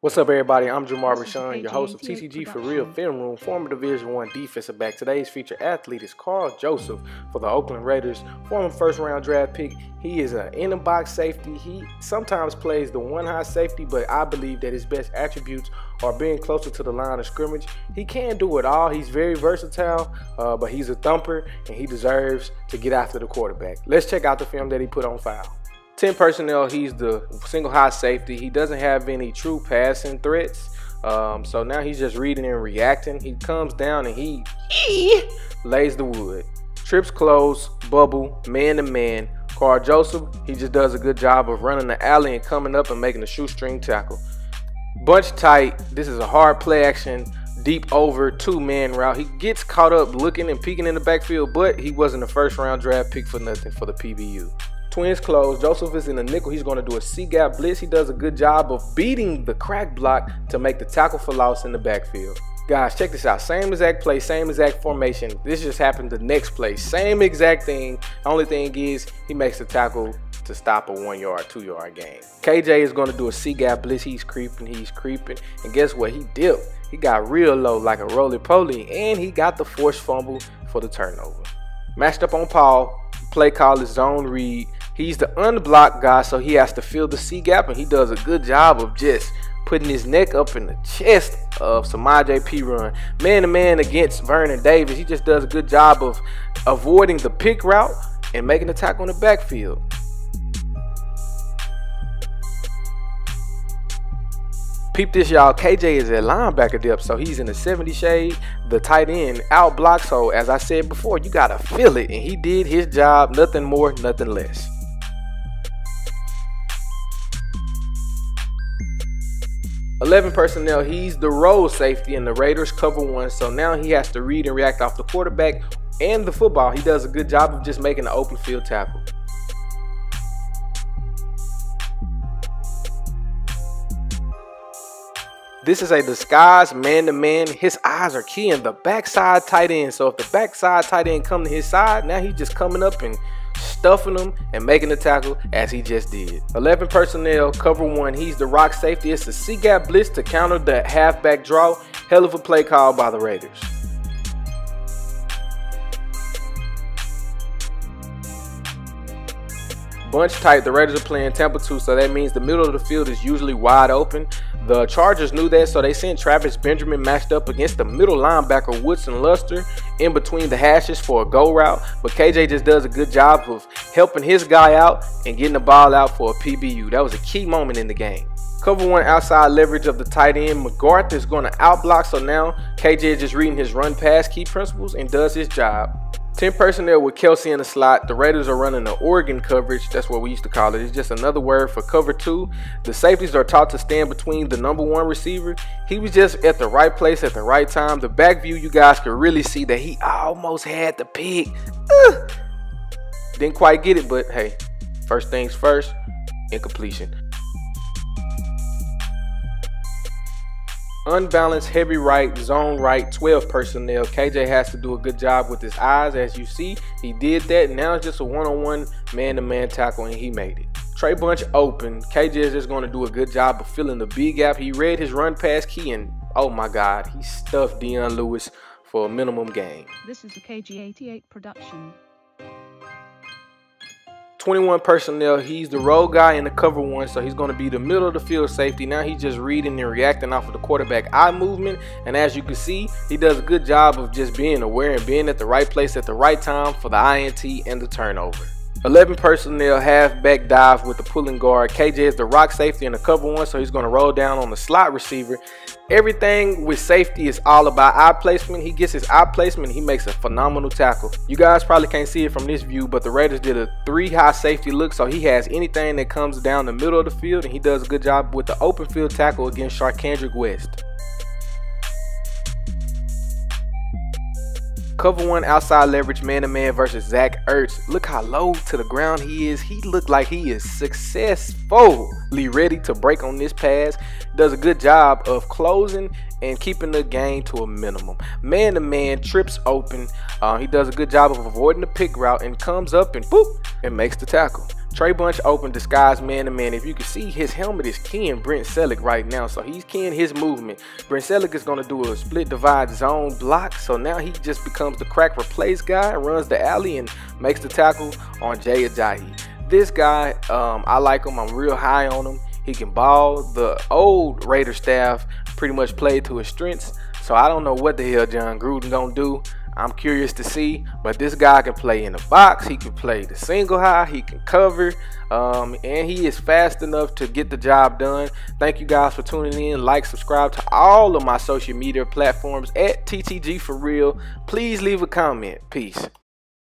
What's up, everybody? I'm Jamar Rashawn, your host of TCG For Real Film Room, former Division I defensive back. Today's featured athlete is Karl Joesph for the Oakland Raiders, former first-round draft pick. He is an in-the-box safety. He sometimes plays the one-high safety, but I believe that his best attributes are being closer to the line of scrimmage. He can do it all. He's very versatile, but he's a thumper, and he deserves to get after the quarterback. Let's check out the film that he put on file. 10 personnel, he's the single high safety. He doesn't have any true passing threats. So now he's just reading and reacting. He comes down and he lays the wood. Trips close, bubble, man to man. Karl Joesph, he just does a good job of running the alley and coming up and making a shoestring tackle. Bunch tight. This is a hard play action, deep over, two-man route. He gets caught up looking and peeking in the backfield, but he wasn't a first-round draft pick for nothing for the PBU. Twins close. Joesph is in the nickel. He's going to do a C-gap blitz. He does a good job of beating the crack block to make the tackle for loss in the backfield. Guys, check this out. Same exact play, same exact formation. This just happened the next play. Same exact thing. The only thing is he makes the tackle to stop a 1-yard, 2-yard gain. KJ is going to do a C-gap blitz. He's creeping. And guess what? He dipped. He got real low like a roly-poly, and he got the forced fumble for the turnover. Matched up on Paul. Play call is zone read. He's the unblocked guy, so he has to fill the C-gap, and he does a good job of just putting his neck up in the chest of Samaj P. Run. Man-to-man against Vernon Davis. He just does a good job of avoiding the pick route and making the tackle in the backfield. Peep this, y'all. KJ is at linebacker depth, so he's in the 70 shade. The tight end out block, so as I said before, you got to feel it, and he did his job. Nothing more, nothing less. "11 personnel, he's the roll safety, and the Raiders cover one, so now he has to read and react off the quarterback and the football. He does a good job of just making an open field tackle. This is a disguised man-to-man. His eyes are keying the backside tight end. So if the backside tight end come to his side, now he's just coming up and stuffing him and making the tackle as he just did. 11 personnel, cover one. He's the rock safety. It's a C-gap blitz to counter the halfback draw. Hell of a play call by the Raiders. Bunch tight. The Raiders are playing Tampa 2, so that means the middle of the field is usually wide open. The Chargers knew that, so they sent Travis Benjamin matched up against the middle linebacker Woodson Luster in between the hashes for a go route. But KJ just does a good job of helping his guy out and getting the ball out for a PBU. That was a key moment in the game. Cover one outside leverage of the tight end. McGarth is going to outblock, so now KJ is just reading his run pass key principles and does his job. 10 personnel with Kelsey in the slot. The Raiders are running the Oregon coverage. That's what we used to call it. It's just another word for cover two. The safeties are taught to stand between the #1 receiver. He was just at the right place at the right time. The back view, you guys could really see that he almost had the pick. Didn't quite get it, but hey, first things first, incompletion. Unbalanced, heavy right, zone right, 12 personnel. KJ has to do a good job with his eyes. As you see, he did that. Now it's just a one-on-one man-to-man tackle, and he made it. Trey Bunch open. KJ is just going to do a good job of filling the B gap. He read his run pass key, and oh my God, he stuffed Deion Lewis for a minimum gain. This is a KG88 production. 21 personnel, he's the roll guy in the cover one, so he's going to be the middle of the field safety. Now he's just reading and reacting off of the quarterback eye movement, and as you can see, he does a good job of just being aware and being at the right place at the right time for the INT and the turnover. 11 personnel, halfback dive with the pulling guard. KJ is the rock safety in the cover one, so he's going to roll down on the slot receiver. Everything with safety is all about eye placement. He gets his eye placement, he makes a phenomenal tackle. You guys probably can't see it from this view, but the Raiders did a 3-high safety look, so he has anything that comes down the middle of the field, and he does a good job with the open field tackle against Sharkandrick West. Cover one outside leverage man-to-man versus Zach Ertz. Look how low to the ground he is. He looked like he is successfully ready to break on this pass. Does a good job of closing and keeping the gain to a minimum. Man-to-man, trips open. He does a good job of avoiding the pick route and comes up and boop, and makes the tackle. Trey Bunch open, disguise man-to-man. If you can see, his helmet is keying Brent Selleck right now, so he's keying his movement. Brent Selleck is going to do a split divide zone block, so now he just becomes the crack replace guy, runs the alley, and makes the tackle on Jay Ajayi. This guy, I like him. I'm real high on him. He can ball. The old Raider staff pretty much played to his strengths, so I don't know what the hell John Gruden going to do. I'm curious to see, but this guy can play in the box. He can play the single high. He can cover, and he is fast enough to get the job done. Thank you guys for tuning in. Like, subscribe to all of my social media platforms at TTG for real. Please leave a comment. Peace.